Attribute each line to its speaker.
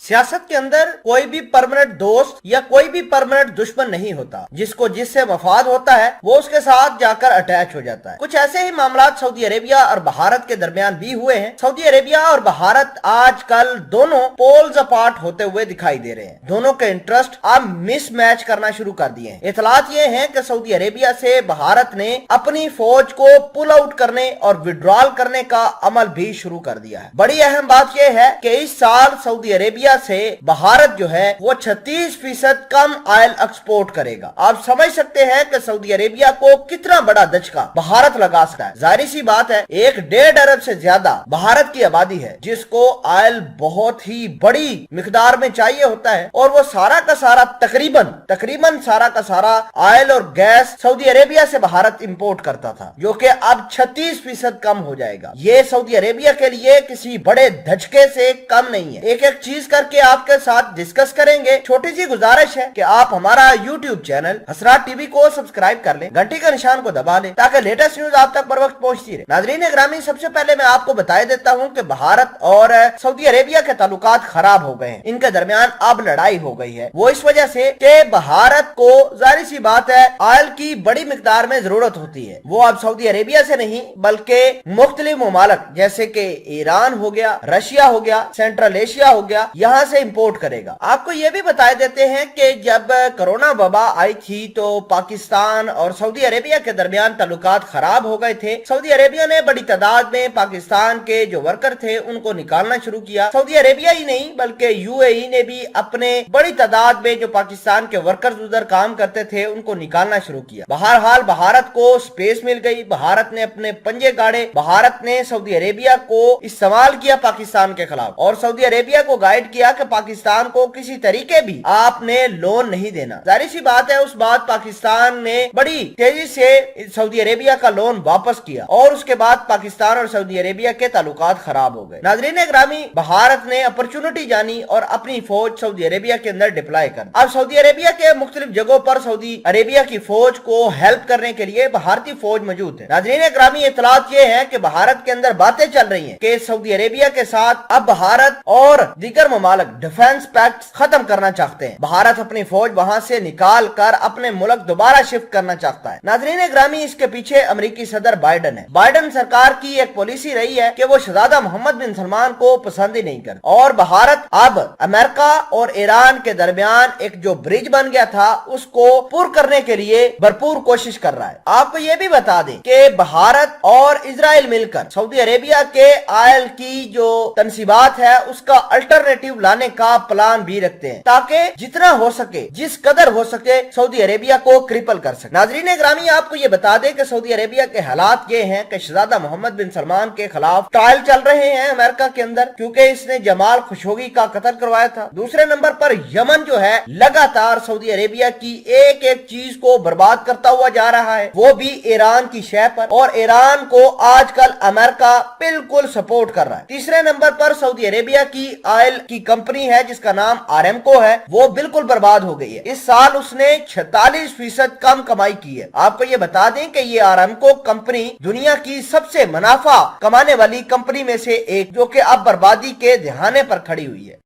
Speaker 1: सियासत के अंदर कोई भी परमानेंट दोस्त या कोई भी परमानेंट दुश्मन नहीं होता। जिसको जिससे मफाद होता है वो उसके साथ जाकर अटैच हो जाता है। कुछ ऐसे ही मामला सऊदी अरेबिया और भारत के दरमियान भी हुए हैं। सऊदी अरेबिया और भारत आजकल दोनों पोल्स अपार्ट होते हुए दिखाई दे रहे हैं। दोनों के इंटरेस्ट अब मिस मैच करना शुरू कर दिए हैं। इतलात ये हैं कि सऊदी अरेबिया से भारत ने अपनी फौज को पुल आउट करने और विड्रॉल करने का अमल भी शुरू कर दिया है। बड़ी अहम बात यह है कि इस साल सऊदी अरेबिया से भारत जो है वो 36% कम ऑयल एक्सपोर्ट करेगा। आप समझ सकते हैं कि सऊदी अरेबिया को कितना बड़ा धचका भारत लगा सकता है। जाहिर सी बात है, 1.5 अरब से ज्यादा भारत की आबादी है जिसको ऑयल बहुत ही बड़ी मिकदार में चाहिए होता है, और वो सारा का सारा तकरीबन सारा का सारा ऑयल और गैस सऊदी अरेबिया से भारत इंपोर्ट करता था, जो कि अब 36% कम हो जाएगा। ये सऊदी अरेबिया के लिए किसी बड़े धचके से कम नहीं है। एक एक चीज करके आपके साथ डिस्कस करेंगे। छोटी सी गुजारिश है कि आप हमारा यूट्यूब चैनल हसरात टीवी को सब्सक्राइब कर लें, घंटी का निशान को दबा लें ताकि लेटेस्ट न्यूज आप तक बर वक्त पहुंचती रहे। नाज़रीन ग्रामी, सबसे पहले मैं आपको बता देता हूं कि भारत और सऊदी अरेबिया के ताल्लुकात खराब हो गए हैं। इनके दरमियान अब लड़ाई हो गई है। वो इस वजह से कि भारत को जाहिर सी बात है ऑयल की बड़ी मिकदार में जरूरत होती है। वो अब सऊदी अरेबिया से नहीं बल्कि मुख्तलिफ मुमालिक जैसे कि ईरान हो गया, रशिया हो गया, सेंट्रल एशिया हो गया, यहाँ से इंपोर्ट करेगा। आपको ये भी बता देते हैं कि जब कोरोना वबा आई थी तो पाकिस्तान और सऊदी अरेबिया के दरमियान ताल्लुकात खराब हो गए थे। सऊदी अरेबिया ने बड़ी तादाद में पाकिस्तान के जो वर्कर थे उनको निकालना शुरू किया। सऊदी अरेबिया ही नहीं बल्कि यूएई ने भी अपने बड़ी तादाद में जो पाकिस्तान के वर्कर्स उधर काम करते थे उनको निकालना शुरू किया। बहरहाल भारत को स्पेस मिल गई। भारत ने अपने पंजे गाड़े। भारत ने सऊदी अरेबिया को इस्तेमाल किया पाकिस्तान के खिलाफ, और सऊदी अरेबिया को गाइड किया कि पाकिस्तान को किसी तरीके भी आपने लोन नहीं देना। जाहिर सी बात है उस बात पाकिस्तान ने बड़ी तेजी से सऊदी अरेबिया का लोन वापस किया, और उसके बाद पाकिस्तान और सऊदी अरेबिया के ताल्लुकात खराब हो गए। नाज़रीन ग्रामी, भारत ने अपॉर्चुनिटी जानी और अपनी फौज सऊदी अरेबिया के अंदर डिप्लॉय कर। अब सऊदी अरेबिया के मुख्तलिफ जगहों पर सऊदी अरेबिया की फौज को हेल्प करने के लिए भारतीय फौज मौजूद है। नाज़रीन ग्रामी, इतलात ये है कि भारत के अंदर बातें चल रही हैं कि सऊदी अरेबिया के साथ अब भारत और दीगर ममालिक डिफेंस पैक्ट खत्म करना चाहते हैं। भारत अपनी फौज वहां से निकाल कर अपने मुल्क दोबारा शिफ्ट करना चाहता है। नाज़रीन ग्रामी, इसके पीछे अमेरिकी सदर बाइडन है। बाइडन सरकार की एक पॉलिसी रही है कि वो शहजादा मोहम्मद बिन सलमान को पसंद ही नहीं करता, और भारत अब अमेरिका और ईरान के दरमियान एक जो ब्रिज बन गया था उसको पूरा करने के लिए भरपूर कोशिश कर रहा है। आपको ये भी बता दें कि भारत और इजराइल मिलकर सऊदी अरेबिया के ऑयल की जो तनसीबात है उसका अल्टरनेटिव लाने का प्लान भी रखते हैं, ताकि जितना हो सके, जिस कदर हो सके, सऊदी अरेबिया को क्रिपल कर सके। नाज़रीन ग्रामी, आपको ये बता दें कि सऊदी अरेबिया के हालात ये हैं कि शहजादा मोहम्मद बिन सलमान के खिलाफ ट्रायल चल रहे हैं अमेरिका के अंदर, क्योंकि इसने जमाल खशोगी का कत्ल करवाया था। दूसरे नंबर पर यमन जो है लगातार सऊदी अरेबिया की एक एक चीज को बर्बाद करता हुआ जा रहा है, वो भी ईरान की शह पर, और ईरान को आजकल अमेरिका बिल्कुल सपोर्ट कर रहा है। तीसरे नंबर पर सऊदी अरेबिया की ऑयल की कंपनी है जिसका नाम आरामको है, वो बिल्कुल बर्बाद हो गई है। इस साल उसने 46% कम कमाई की है। आपको ये बता दें कि ये आरामको कंपनी दुनिया की सबसे मुनाफा कमाने वाली कंपनी में से एक, जो कि अब बर्बादी के दहाने पर खड़ी हुई है।